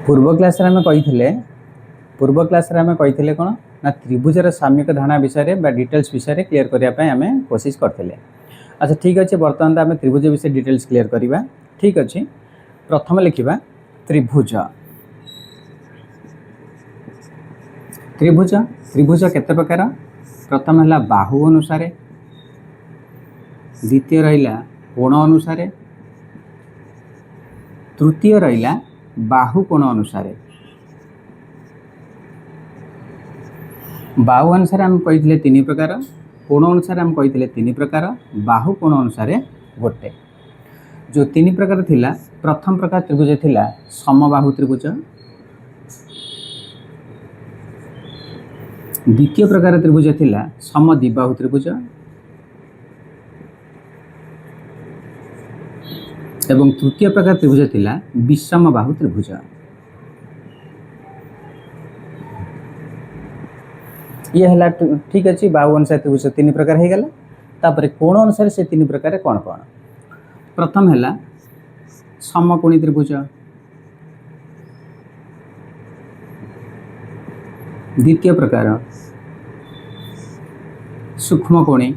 पूर्व क्लास रे आम कही कौन ना त्रिभुजर साम्यक धारणा विषय में डिटेल्स विषय क्लीयर करने आम कोशिश करते। अच्छा ठीक अच्छे बर्तमान आम त्रिभुज विषय डिटेल्स क्लीयर करवा। ठीक अच्छे प्रथम लिखा त्रिभुज। त्रिभुज त्रिभुज केते प्रकार? प्रथम है बाहु अनुसार, द्वितीय रहा कोण अनुसार, तृतीय रहा बाहु कोण अनुसार। बाहु अनुसार आम कही तीन प्रकार, कोण अनुसार आम कही तीन प्रकार, बाहु कोण अनुसार गोटे। जो तीन प्रकार थिला, प्रथम प्रकार त्रिभुज थिला समबाहु त्रिभुज, द्वितीय प्रकार त्रिभुज थिला समद्विबाहु त्रिभुज एवं तृतीय प्रकार त्रिभुज थिला विषमबाहु त्रिभुज। ये है ठीक अच्छे बाहु अनुसार त्रिभुज तीन प्रकार हो गला। तापर कोण अनुसार से तीन प्रकार कौन कौन? प्रथम है समकोणी त्रिभुज, द्वितीय प्रकार सूक्ष्मकोणी,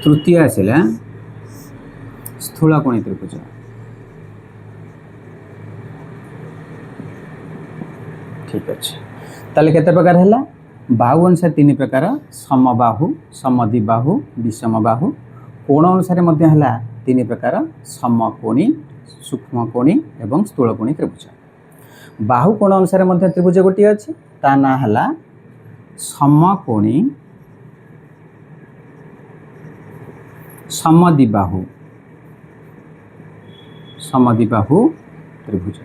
तृतीय आसला स्थूलकोणी त्रिभुज। ठीक अच्छे ताले केते प्रकार है? बाहु अनुसार तीन प्रकार, समबाहु, समद्विबाहु, विषमबाहु। कोण अनुसार मध्य है तीन प्रकार, समकोणी, सूक्ष्मकोणी एवं स्थूलकोणी त्रिभुज। बाहु कोण अनुसार मध्य त्रिभुज गोटे अच्छी, ता ना है समकोणी समद्विबाहु, समद्विबाहु त्रिभुज।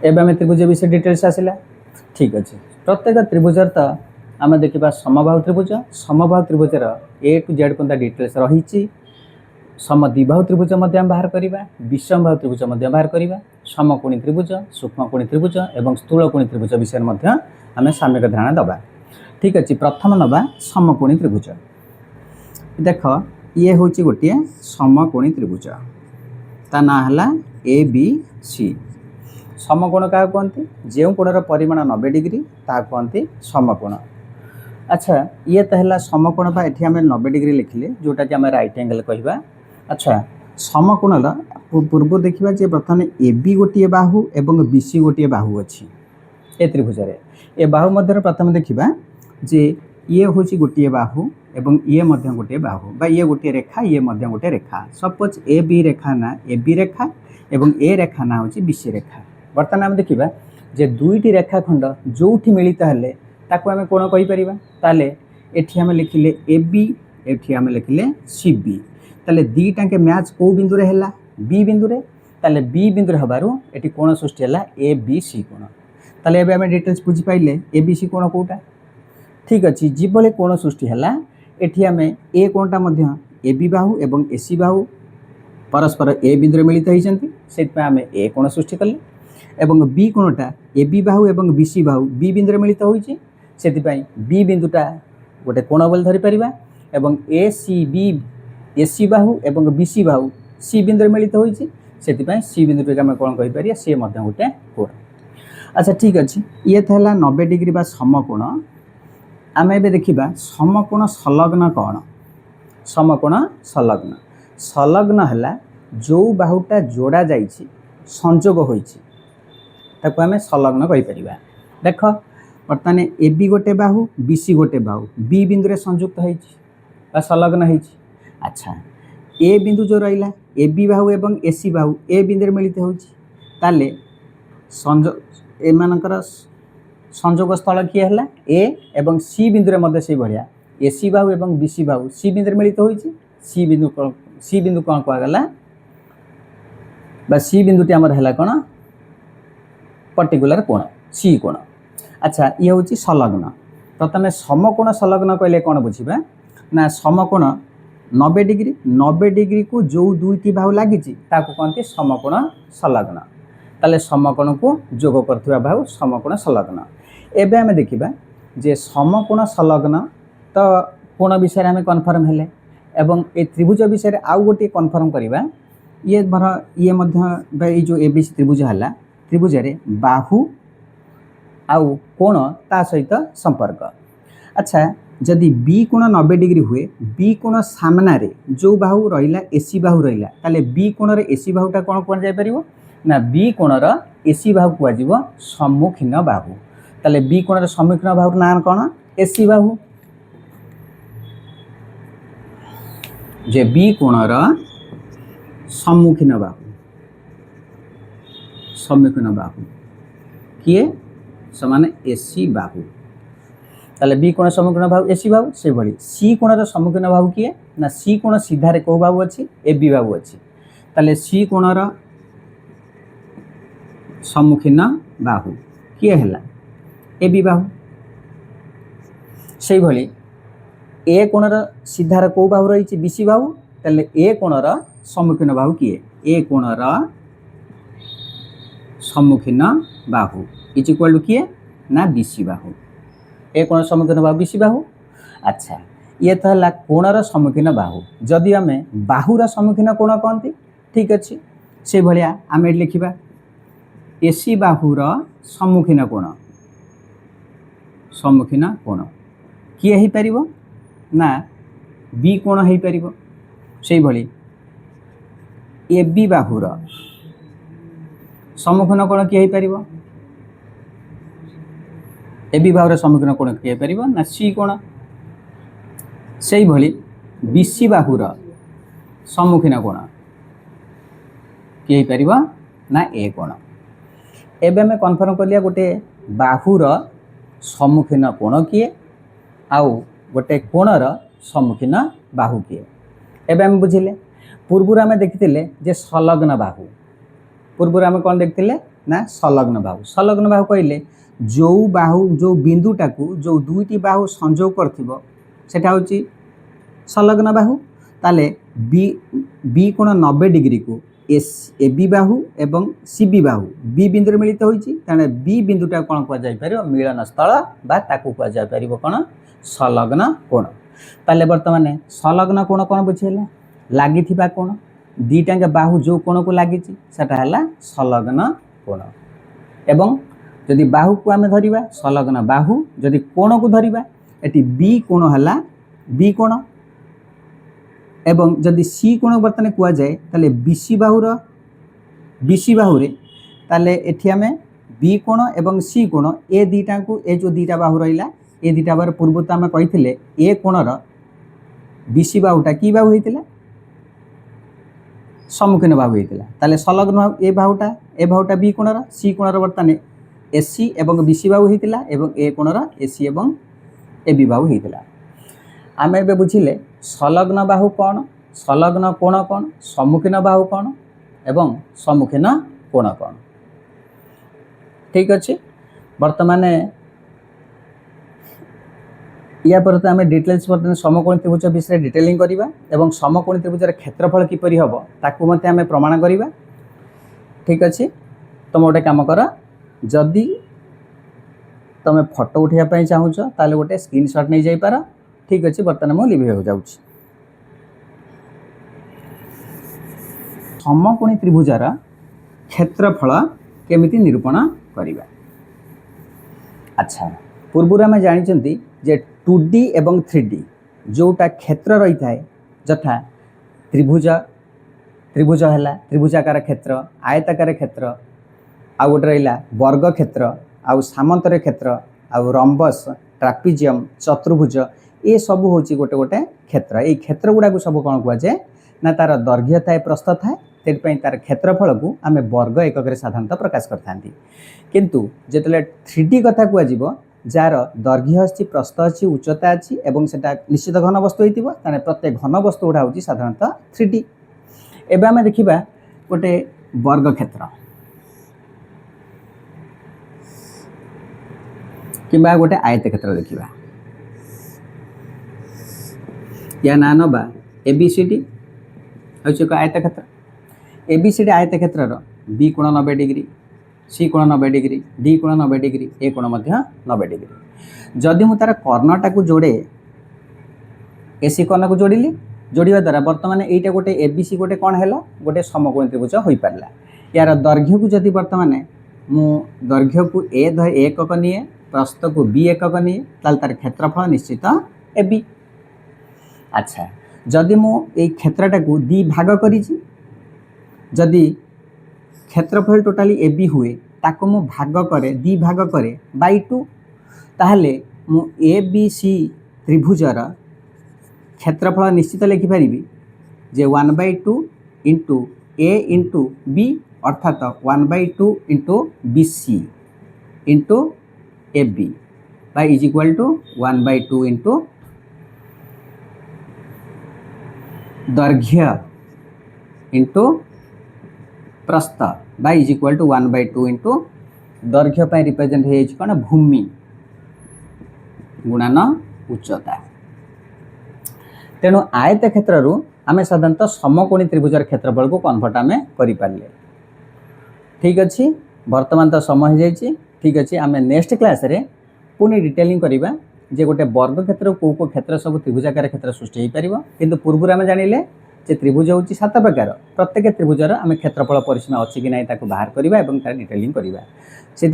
एवं आम त्रिभुज विषय डिटेल्स आसला। ठीक अच्छे प्रत्येक त्रिभुजर तो आम देखा समबाहु त्रिभुज, समबाहु त्रिभुजर ए टू जेड पर्यंत डिटेल्स रही। समद्विबाहु त्रिभुज आम बाहर करवा, विषमबाहु त्रिभुज बाहर करवा, समकोणी त्रिभुज, सूक्ष्मकोणी त्रिभुज एवं स्थूलकोणी त्रिभुज विषय आम साम्यक धारणा दबा। ठीक अच्छे प्रथम नवा समकोणी त्रिभुज। देख ये हूँ गोटे समकोणी त्रिभुज, ता ना है ए बी सी। समकोण क्या कहते? जो कोणर परिमाण 90 डिग्री ता कहते समकोण। अच्छा ये तो है समकोण बा एठी आम 90 डिग्री लिखिले जोटा कि आम राइट एंगल कहवा। अच्छा समकोणर पूर्व देखा जे प्रथम ए बी गोटे बाहु एवं बी सी गोटे बाहु अच्छी ए त्रिभुजरे। ए बाहु मध्य प्रथम देखा जे ये हूँ गोटे बाहु एवं ये मध्य गोटे बाहु बा ये गोटे रेखा, ये मध्य गोटे रेखा। सपोज ए बी रेखा ना ए बी रेखा एवं ए रेखा ना हूँ बी सी रेखा। बर्तमान आम देखा जे दुईटी रेखा खंड जो मिलित हेले ताकू आम कौन कहीपर? ताले एठी आम लिखिले ए बी, एठी आम लिखिले सी बी। ताले दीटाके मैच कौ बिंदु रे हैला? बी बिंदु रे। ताले बी बिंदु हबारु एठी कोण सृष्टि हैला ए बी सी कोण। ताले एबे आम डिटेल्स बुझी पाइले ए बी सी कोण कोटा। ठीक अच्छे जिभले कोण सृष्टि हैला एठी आम ए कोणटा मध्य ए बी बाहु एवं ए सी बाहु परस्पर ए बिंदु रे मिलित होइछन्ति, सेति आम ए कोण सृष्टि कले। एवं बी कोणटा ए बी बाहु एवं बी सी बाहु बी बिंदु रे मिलित होइछि, सेति बी बिंदुटा गोटे कोण बोली धरि परिबा एवं ए सी बाहु एवं बी सी बाहु सी बिंदु रे मिलित होइछि, सेति सी बिंदुटे आम कोण कहि परिया सी मध्य गोटे कोण। अच्छा ठीक अच्छे ये तो है 90 डिग्री बा समकोण। आम ए देखा समकोण संलग्न कौन? समकोण संलग्न संलग्न है जो बाहुटा जोड़ा जाइछि संजोग होइछि ताको आम संलग्न कहीपर। देख बर्तमान ए बी गोटे बाहु, बी सी गोटे बाहु बी बिंदु रे संयुक्त होइछि बा संलग्न होइछि। अच्छा ए बिंदु जो रहिला ए बी बाहु एवं ए सी बाहु ए बिंदु रे मिलित होइछि, ताले एमानकर संजोग स्थल किए है ए एवं सी बिंदु रे मध्य से भाया ए सी बाहु एवं बी सी बाहु सी बिंदु मिलित होइछि। सी बिंदु कौन कहगला बा सी बिंदुटी आमर है कौन पर्टिकुलर कोण सी कोण। अच्छा ये हूँ संलग्न। प्रथम समकोण संलग्न कहले कौन बुझा ना समकोण 90 डिग्री 90 डिग्री को जो दुईटी बाहु लगी कहते समकोण संलग्न। ताले समकोण को जोग करथिबा बाहु समकोण संलग्न। एबे आमे देखिबा जे समकोण संलग्न तो कोण विषय आमे कन्फर्म हेले एवं ए त्रिभुज विषय आउ गोटे कन्फर्म करिबा ये भर ये ये जो एबीसी त्रिभुज है त्रिभुज बाहु आउ कोण ता सहित संपर्क। अच्छा जदि बी कोण 90 डिग्री हुए बी कोण सामना रे जो बाहु रहिला एसी बाहु रहिला ताले बी कोण रे एसी बाहुटा कोन कोन जाय परिबो ना बी कोण र एसी बाहु को आजिबो सम्मुखीन बाहु। ताले बी कोण रे सम्मुखीन बाहु नाम कोन एसी बाहु। जे बी कोण र सम्मुखीन बाहु किए समान एसी बाहु। ताले बी कोण सम्मुखीन बाहु एसी बाहु से भली सी कोण सम्मुखीन बाहु किए ना सी कोण सीधारे को बाहु अछि ए बी बाहु अछि। ताले सी कोण सम्मुखीन बाहु किए हैला ए बी बाहु। से भली ए कोण सीधारे को बाहु रही बीसी बाहु ताले ए कोण सम्मुखीन बाहु किए ए कोण सम्मुखीन बाहु इज इक्वल टू किए ना बीसी बाहु ए कोण सम्मुखीन बाहु बीसी बाहु। अच्छा ये तो है कोणर सम्मुखीन बाहु जदि आम बाहुर सम्मुखीन कोण कहती ठीक अच्छे से भाया आम ये लिखा एसी बाहुर सम्मुखीन कोण किए हो पार ना बी कोण हो पार से भली ए बी बाहुर सम्मुखीन कोण किए हो पार ए बी बाहुर सम्मुखीन कोण किए पार ना सी कोण से भली बीसी बाहुर सम्मुखीन कोण किए पार ना ए कोण। एबे आम कन्फर्म करिया गोटे बाहुर सम्मुखीन कोण किए आउ गोटे कोणर सम्मुखीन बाहु किए। एबे आम बुझिले पूर्व आम देखिथिले जे संलग्न बाहु पूर्व आम कौन देखिथिले ना संलग्न बाहु कहले जो बाहु जो बिंदुटा को जो दुईटी बाहु संजोग करथिबो सेटा होची संलग्न बाहु। ताले बी कोण 90 डिग्री को ए बी बाहु एवं सी बी बाहु बी बिंदु मिलित होईची ताने बी बिंदुटा कौन कह जाय परिबो मिलन स्थल बा ताकू कह जाय परिबो कोन संलग्न कोण। ताले वर्तमान संलग्न कोण कोन बुझिले लागिथिबा कोण दीटांग बाहु जो कोण को लागिची सेटा हला संलग्न कोण। एवं जदि बाहु को आम धरिबा संलग्न बाहु जदि कोण को धरिबा एटी बी कोण हला बी कोण एवं जदि सी कोण बर्तने कुआ जाए ताले बीसी बाहुरे ताले एठी आमे बी कोण एवं सी कोण ए दीटा को ए जो दीटा बाहु रहिला ए दीटा बार पूर्व तो आम कहिथिले ए कोणर बीसी बाहुटा की बाहु होइतिला सम्मुखीन बाहु होइतिला ताले संलग्न ए बाहुटा बी कोणर सी कोणर बर्तने एसी एवं बीसी बाहु होइतिला एवं ए कोणर एसी एवं ए बी बाहु होइतिला। आम ए बुझिले संलग्न बाहु कौन संलग्न कोण कौन सम्मुखीन बाहु कौन एवं सम्मुखीन कोण कौन ठीक अच्छे। बर्तमान या पर तो आम डिटेल्स बर्तमान समकोणी त्रिभुज विषय डिटेलिंग करवा एवं समकोणी त्रिभुजर क्षेत्रफल किपरि हम ताकू मते आम प्रमाण करवा ठीक अच्छे। तुम गोटे काम कर जदि तुम फोटो उठाइबा चाहूच ताले गोटे स्क्रीनशॉट नहीं जाई पार ठीक अच्छे। बर्तमान मु लिभे हो जाउछि समकोणी त्रिभुजर क्षेत्रफल केमिति निरूपण करिबा। अच्छा पूर्व आम जानी जे 2D एवं 3D जोटा क्षेत्र रही है जथा त्रिभुज त्रिभुज है त्रिभुजाकार क्षेत्र आयताकार क्षेत्र आउ गोटे रहा वर्ग क्षेत्र आउ सामंतर क्षेत्र आउ रंबस ट्रापिजियम चतुर्भुज ये सब हूँ गोटे गोटे क्षेत्र ये क्षेत्र गुड़ाक सब कौन कहुए ना तार दैर्घ्य थाए प्रस्थ थाए से तार क्षेत्रफल को आम वर्ग एकक साधारणतः प्रकाश करता किंतु जिते 3D कथा कह जार दैर्घ्य अच्छी प्रस्थ अच्छी उच्चता अच्छी एवं सेटा निश्चित घन वस्तु होता प्रत्येक घन वस्तु गुड़ा हूँ साधारणतः 3D। एवं आम देखा गोटे वर्ग क्षेत्र किंबा गोटे आयत क्षेत्र देखा या ना नवा ABCD हूँ एक आयत क्षेत्र ABCD आयत क्षेत्र बी कोण 90 डिग्री सी कोण 90 डिग्री डी कोण 90 डिग्री ए कोण 90 डिग्री जदि मु तार कर्णटा को जोड़े एसी कर्ण को जोड़िली जोड़िया द्वारा बर्तमान यहीटा गोटे एबीसी गोटे कौन है गोटे समकोणी त्रिभुज हो पारा। यार दैर्घ्य को जदि बर्तमान मु दैर्घ्य को ए एकक निए प्रस्थ को बी एकक निए ताल तार क्षेत्रफल निश्चित ए बी। अच्छा जदि मु ए क्षेत्रटा को दी भाग करी जदि क्षेत्रफल टोटाली ए बी हुए ताको मु भाग करे दी भाग करे बाई 2 ताहले मु ए बी सी त्रिभुजर क्षेत्रफल निश्चित लिखिपारि जे 1/2 इंटू ए इंटू बी अर्थात 1/2 into B C into A B by is equal to 1/2 into दैर्घ्य इंटू प्रस्थ by is equal to 1/2 into दैर्घ्य पर रिप्रेजेंट है कौन भूमि गुणन उच्चता। तेणु आयत क्षेत्र आम साधारणतः समकोणी त्रिभुजर क्षेत्रफल को कन्वर्ट आम कर पारे। ठीक अच्छे बर्तमान तो समय हो जाए। ठीक अच्छे आम नेक्स्ट क्लास रे पुणी डिटेलिंग करवा जे गोटे वर्ग क्षेत्र को क्षेत्र सब त्रिभुजाकार क्षेत्र सृष्टि हो पार किंतु पूर्व आम जानिले जे त्रिभुज हूँ 7 प्रकार प्रत्येक त्रिभुजर आम क्षेत्रफल परिसीमा अच्छी कि ना ताको बाहर करवा और तार डिटेलिंग करवा। से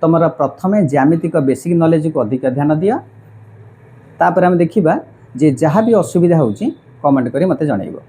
तुम प्रथम ज्यामितिक बेसिक नॉलेज को अधिक ध्यान दिया तापर आम देखा जे जहाँ भी असुविधा होची कमेंट करी मते जणाइबो।